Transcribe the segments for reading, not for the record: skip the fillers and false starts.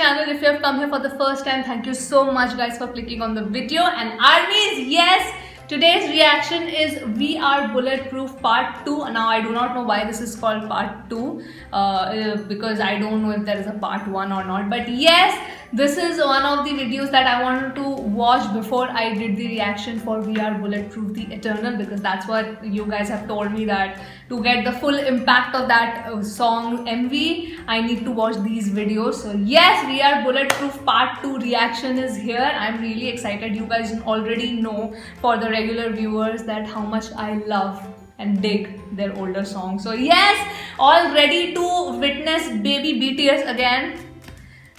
channel. If you have come here for the first time, thank you so much guys for clicking on the video. And armies, yes, today's reaction is We Are Bulletproof Part 2. Now I do not know why this is called Part 2 because I don't know if there is a Part 1 or not. But yes, this is one of the videos that I wanted to watch before I did the reaction for We Are Bulletproof The Eternal, because that's what you guys have told me, that to get the full impact of that song MV, I need to watch these videos. So yes, We Are Bulletproof Part 2 reaction is here. I'm really excited. You guys already know, for the regular viewers, that how much I love and dig their older songs. So yes, all ready to witness baby BTS again.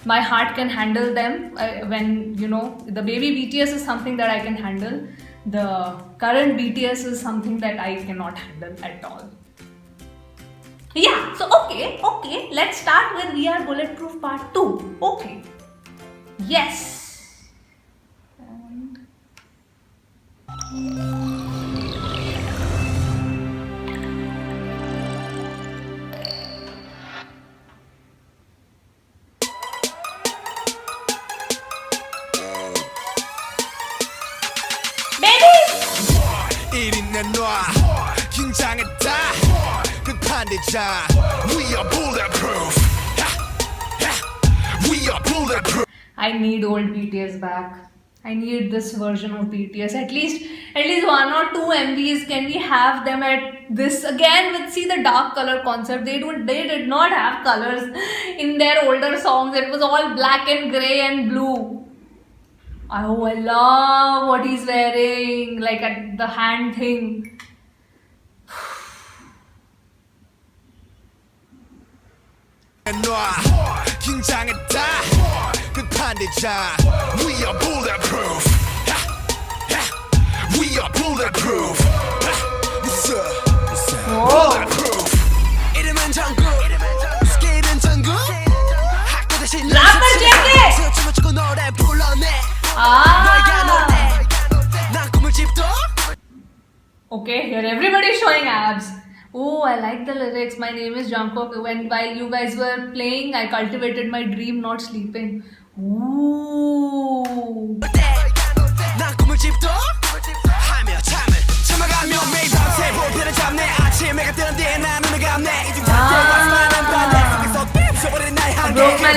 My heart can handle them when, you know, the baby BTS is something that I can handle. The current BTS is something that I cannot handle at all. Yeah, so okay, let's start with We Are Bulletproof Part 2. Okay. Yes. And 긴장했다 급한대자 We are bulletproof We are bulletproof. I need old BTS back. I need this version of BTS. At least one or two MVs. Can we have them at this again? With, see, the dark color concept. They did not have colors in their older songs. It was all black and grey and blue. Oh, I love what he's wearing, like at the hand thing. 긴장했다 급한대자 We are bulletproof We are bulletproof bulletproof 이름은 정국 스킬은 전국 학교 대신 Rapper jacket! 춤을 추고 노래 불러내 Okay, here everybody is showing abs. Oh, I like the lyrics. My name is Jungkook. While you guys were playing, I cultivated my dream not sleeping. Ooh. Broke my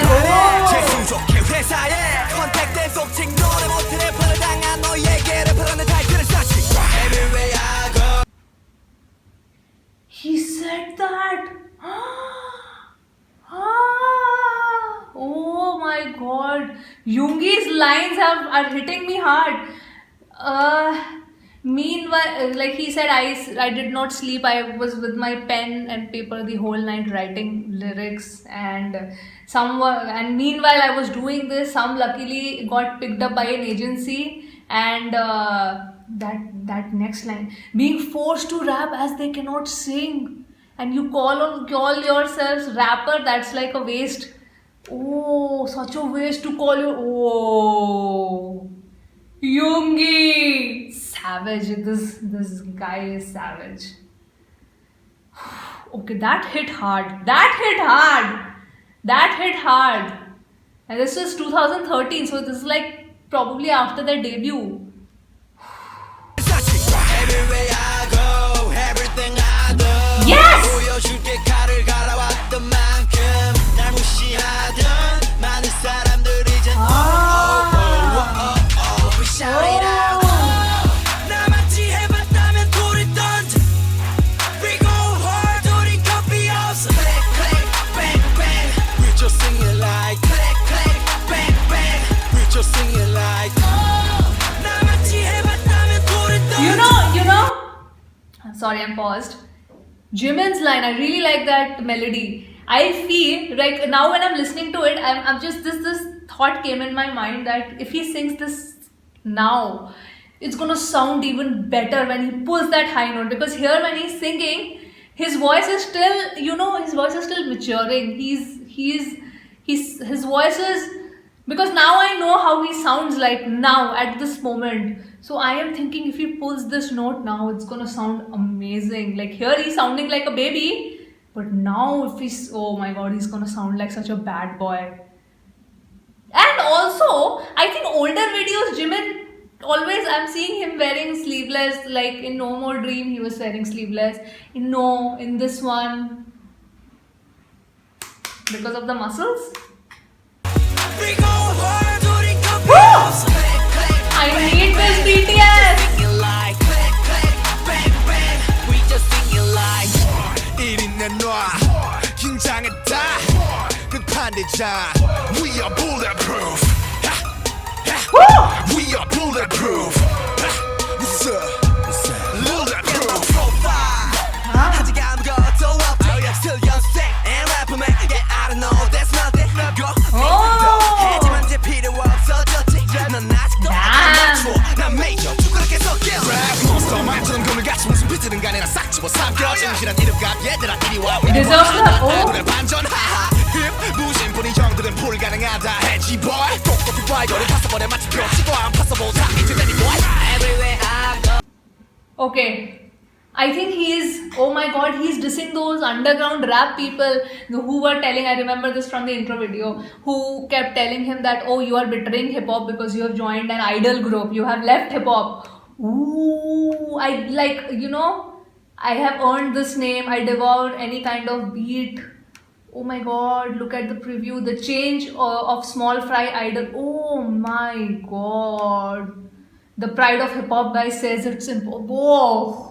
He said that. Oh my god. Yoongi's lines are hitting me hard. Meanwhile, like he said, I did not sleep. I was with my pen and paper the whole night writing lyrics, and meanwhile I was doing this, some luckily got picked up by an agency, and that next line, being forced to rap as they cannot sing, and you call yourselves rapper, that's like a waste. Oh, such a waste to call you. Oh, Yoongi, savage. This guy is savage. Okay, that hit hard. And this was 2013, so this is like probably after their debut. Yes! You know, sorry, I'm paused. Jimin's line, I really like that melody. I feel like now when I'm listening to it, I'm just this thought came in my mind that if he sings this now, it's gonna sound even better when he pulls that high note. Because here when he's singing, his voice is still, you know, his voice is still maturing. His voice is, because now I know how he sounds like now at this moment. So I am thinking if he pulls this note now, it's gonna sound amazing. Like here he's sounding like a baby, but now if he's, oh my god, he's gonna sound like such a bad boy. And also, I think older videos, Jimin always I'm seeing him wearing sleeveless. Like in No More Dream, he was wearing sleeveless. In this one, because of the muscles. We go hard, 우린 커피 Woo! 없어. Click, click, I need this BTS. singing like click, click, bang, bang. We just singing like 1인 내놔 긴장했다 끝판대자 We are bulletproof We are bulletproof What's up? Bulletproof 아직 아무것도 없지 still young sick and rapper man Yeah I don't know that's nothing Go 하지만 이제 필요 없어졌지 넌 아직도 안 맞춰 난 major 죽그렇게 섞여 Rap monster 말처럼 금을 같이 무슨 비트는 간에 나 싹 집어삼켜 진실한 이름값 얘들아 이리 와 Deserves that. 오늘 반전 하하 힙 무심뿐인 형들은 불가능하다 해지 boy 똑똑히 봐 요리 파서버려 마치 펴치고 안 파서보 다 이제되니 boy Everywhere I go Okay. I think oh my god, he's dissing those underground rap people who were telling, I remember this from the intro video, who kept telling him that, oh, you are betraying hip hop because you have joined an idol group, you have left hip hop. Ooh, I like, I have earned this name, I devour any kind of beat. Oh my god, look at the preview, the change of Small Fry idol. Oh my god. The pride of hip hop guy says it's simple. Whoa.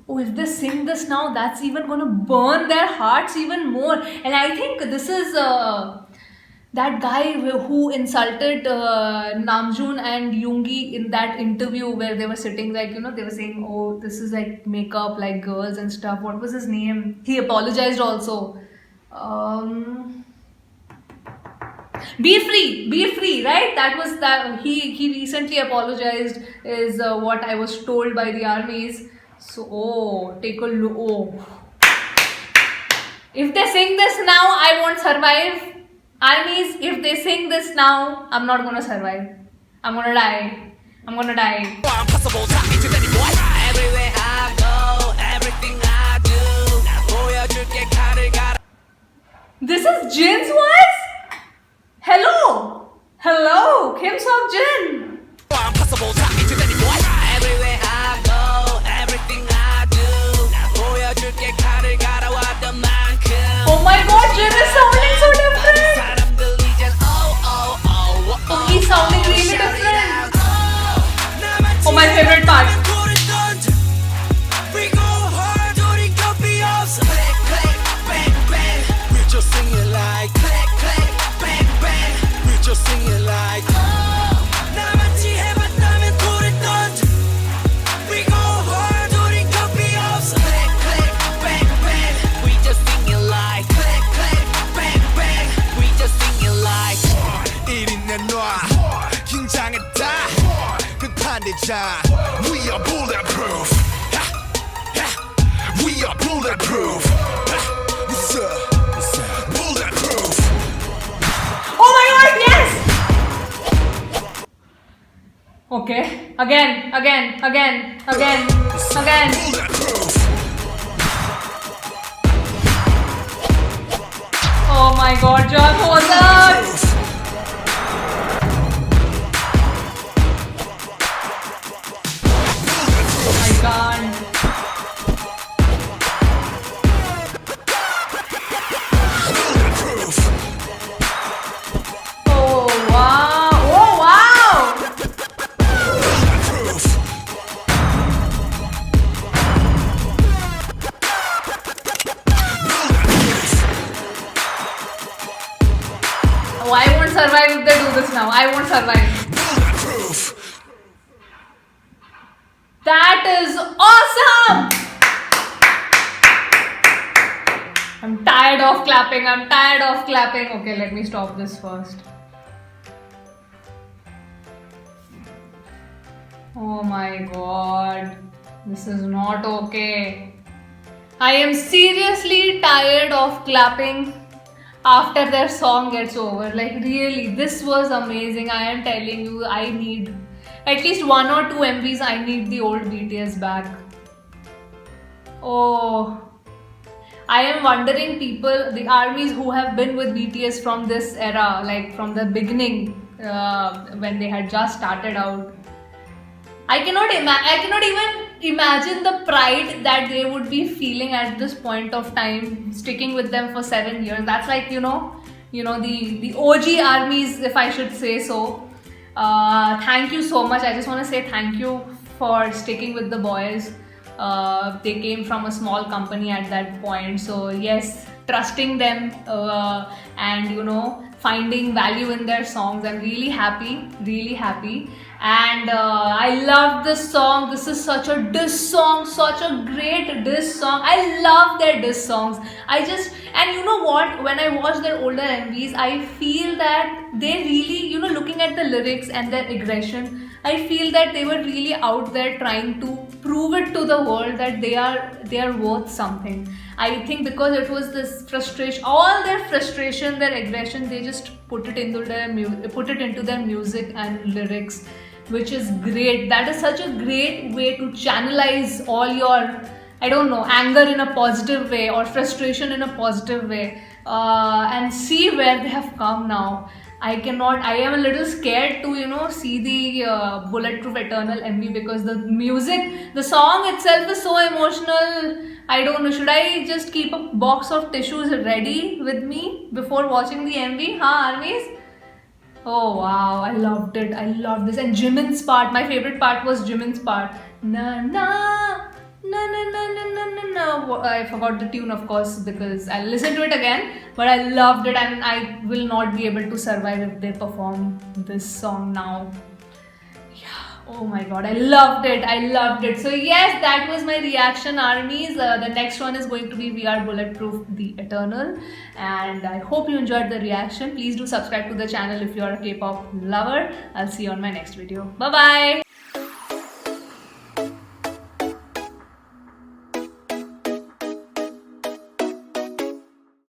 Oh, if they sing this now, that's even gonna burn their hearts even more. And I think this is that guy who insulted Namjoon and Yoongi in that interview where they were sitting like, they were saying, oh, this is like makeup, like girls and stuff. What was his name? He apologized also. Be free, right? That was that. He recently apologized, is what I was told by the armies. So, take a look. Oh. If they sing this now, I won't survive. Armies, if they sing this now, I'm not gonna survive. I'm gonna die. Impossible 다 이제되니 boy Everywhere I go Everything I do 나 보여줄게 칼을 갈아 This is Jin's voice? Hello, Kim Seok Jin. Impossible 다 이제되니 boy Everywhere I go Everything I do 나 보여줄게 칼을 갈아왔던 만큼 Oh my god, Jin is sounding so different. 사람들 이젠 Oh, he's sounding really different. Oh, my favorite part. We go hard 우린 커피 없어 Click click bang bang We just sing it like Click click bang bang We just sing it like 나같이 해봤다면 불을 던져 We go hard 우린 커피 없어 Click click bang bang We just sing it like Click click bang bang We just sing it like 1인 내놔 긴장했다 끝판대자 We are bulletproof We are bulletproof What's up? Bulletproof Oh my god, yes! Okay, again. Bulletproof Oh my god, John Hoser! I can't. Bulletproof Oh wow! Bulletproof Oh, I won't survive if they do this now. I won't survive. Bulletproof That is awesome! I'm tired of clapping. Okay, let me stop this first. Oh my god. This is not okay. I am seriously tired of clapping after their song gets over. Like, really, this was amazing. I am telling you, I need at least 1 or 2 MVs. I need the old BTS back. Oh, I am wondering people, the armies who have been with BTS from this era, like from the beginning, when they had just started out. I cannot even imagine the pride that they would be feeling at this point of time, sticking with them for 7 years. That's like, the OG armies, if I should say so. Thank you so much. I just want to say thank you for sticking with the boys. They came from a small company at that point, so yes, trusting them and finding value in their songs. I'm really happy. And I love this song. This is such a diss song, such a great diss song. I love their diss songs. And you know what? When I watch their older MVs, I feel that they really, looking at the lyrics and their aggression, I feel that they were really out there trying to prove it to the world that they are worth something. I think because it was this frustration, all their frustration, their aggression, they just put it into their music and lyrics, which is great. That is such a great way to channelize all your, anger in a positive way or frustration in a positive way, and see where they have come now. I am a little scared to, see the Bulletproof Eternal MV because the song itself is so emotional. I don't know, should I just keep a box of tissues ready with me before watching the MV? Armies? Oh wow, I loved it. I loved this. And Jimin's part, my favorite part was Jimin's part. Na na. No, I forgot the tune, of course, because I'll listen to it again. But I loved it, and I will not be able to survive if they perform this song now. Yeah, oh my god, I loved it. So yes, that was my reaction, armies. The next one is going to be We Are Bulletproof, The Eternal. And I hope you enjoyed the reaction. Please do subscribe to the channel if you are a K-pop lover. I'll see you on my next video. Bye-bye.